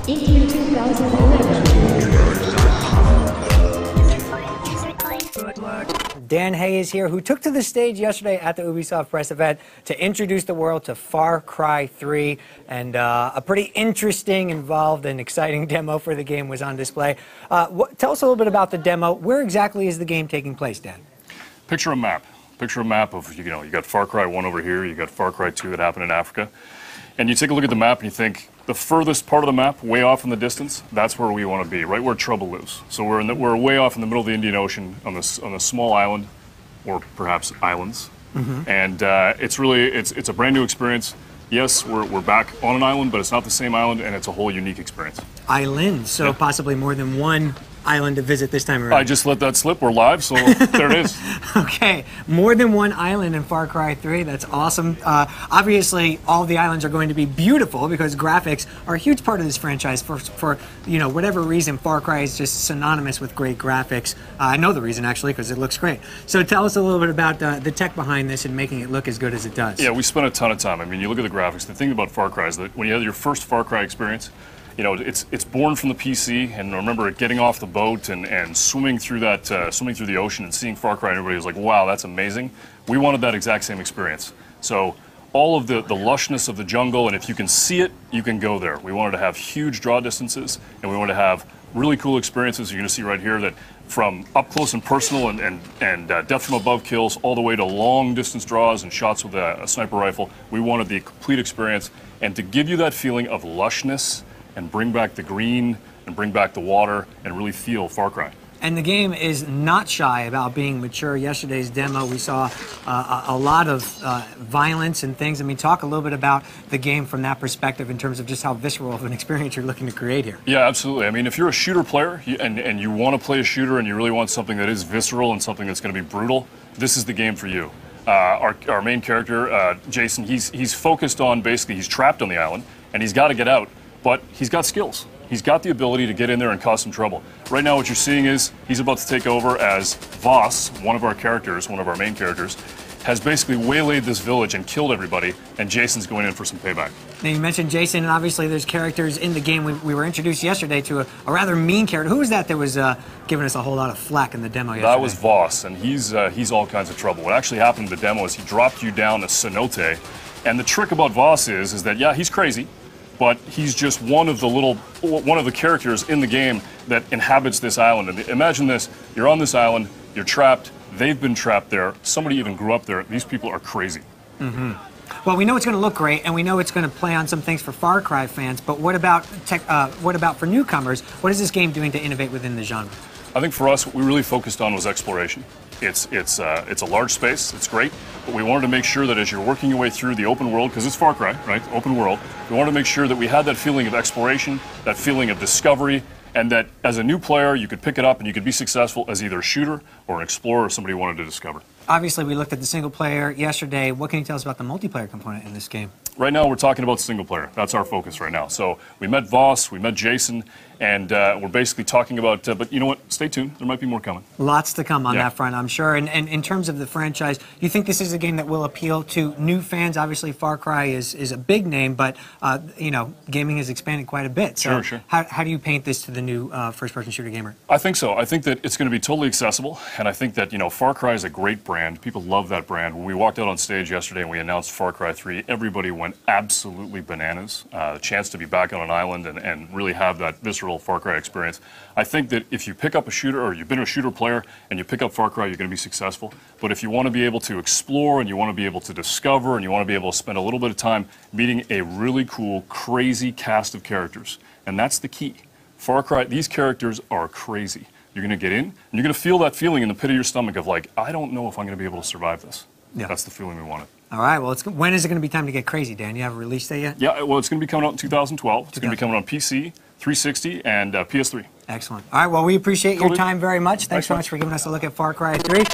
in 2011. Dan Hay is here, who took to the stage yesterday at the Ubisoft press event to introduce the world to Far Cry 3, and a pretty interesting, involved, and exciting demo for the game was on display. Tell us a little bit about the demo. Where exactly is the game taking place, Dan? Picture a map. Picture a map of, you got Far Cry 1 over here, you got Far Cry 2 that happened in Africa, and you take a look at the map and you think, the furthest part of the map, way off in the distance, that's where we want to be, right where trouble lives. So we're way off in the middle of the Indian Ocean on a small island, or perhaps islands, and it's a brand new experience. Yes, we're back on an island, but it's not the same island, and it's a whole unique experience. Island, so possibly more than one island to visit this time around. I just let that slip. We're live, so there it is. Okay, more than one island in Far Cry 3. That's awesome. Obviously, all the islands are going to be beautiful because graphics are a huge part of this franchise. For whatever reason, Far Cry is just synonymous with great graphics. I know the reason, actually, because it looks great. So tell us a little bit about the tech behind this and making it look as good as it does. Yeah, we spent a ton of time. I mean, you look at the graphics. The thing about Far Cry is that when you have your first Far Cry experience, it's born from the PC, and I remember getting off the boat and swimming through the ocean and seeing Far Cry, and everybody was like, wow, that's amazing. We wanted that exact same experience. So all of the lushness of the jungle, and if you can see it, you can go there. We wanted to have huge draw distances, and we wanted to have really cool experiences. You're going to see right here that from up close and personal and depth from above kills all the way to long distance draws and shots with a sniper rifle, we wanted the complete experience. And to give you that feeling of lushness and bring back the green and bring back the water and really feel Far Cry. And the game is not shy about being mature. Yesterday's demo, we saw a lot of violence and things. I mean, talk a little bit about the game from that perspective in terms of just how visceral of an experience you're looking to create here. Yeah, absolutely. I mean, if you're a shooter player and you want to play a shooter and you really want something that is visceral and something that's going to be brutal, this is the game for you. Our main character, Jason, he's focused on basically, he's trapped on the island and he's got to get out. But he's got skills. He's got the ability to get in there and cause some trouble. Right now what you're seeing is he's about to take over as Voss, one of our main characters, has basically waylaid this village and killed everybody, and Jason's going in for some payback. Now you mentioned Jason, and obviously there's characters in the game. We were introduced yesterday to a rather mean character. Who was that was giving us a whole lot of flack in the demo yesterday? That was Voss, and he's all kinds of trouble. What actually happened in the demo is he dropped you down a cenote, and the trick about Voss is that, yeah, he's crazy, but he's just one of the characters in the game that inhabits this island. And imagine this, you're on this island, you're trapped, they've been trapped there, somebody even grew up there, these people are crazy. Well, we know it's going to look great, and we know it's going to play on some things for Far Cry fans, but what about for newcomers? What is this game doing to innovate within the genre? I think for us, what we really focused on was exploration. It's a large space, it's great, but we wanted to make sure that as you're working your way through the open world, because it's Far Cry, right, open world, we wanted to make sure that we had that feeling of exploration, that feeling of discovery, and that as a new player, you could pick it up and you could be successful as either a shooter or an explorer or somebody you wanted to discover. Obviously, we looked at the single player yesterday. What can you tell us about the multiplayer component in this game? Right now, we're talking about single player. That's our focus right now. So we met Voss, we met Jason, and we're basically talking about, but you know what, stay tuned, there might be more coming. Lots to come on that front, I'm sure. And in terms of the franchise, you think this is a game that will appeal to new fans? Obviously, Far Cry is a big name, but gaming has expanded quite a bit. So sure. How do you paint this to the new first-person shooter gamer? I think so. I think that it's going to be totally accessible, and I think that, Far Cry is a great brand. People love that brand. When we walked out on stage yesterday and we announced Far Cry 3, everybody went absolutely bananas. The chance to be back on an island and really have that visceral Far Cry experience. I think that if you pick up a shooter, or you've been a shooter player, and you pick up Far Cry, you're going to be successful. But if you want to be able to explore, and you want to be able to discover, and you want to be able to spend a little bit of time meeting a really cool, crazy cast of characters, and that's the key. Far Cry, these characters are crazy. You're going to get in, and you're going to feel that feeling in the pit of your stomach of like, I don't know if I'm going to be able to survive this. Yeah. That's the feeling we wanted. All right, well, when is it going to be time to get crazy, Dan? You have a release date yet? Yeah, well, it's going to be coming out in 2012. It's going to be coming on PC, 360, and PS3. Excellent. All right, well, we appreciate your time very much. Thanks so much for giving us a look at Far Cry 3.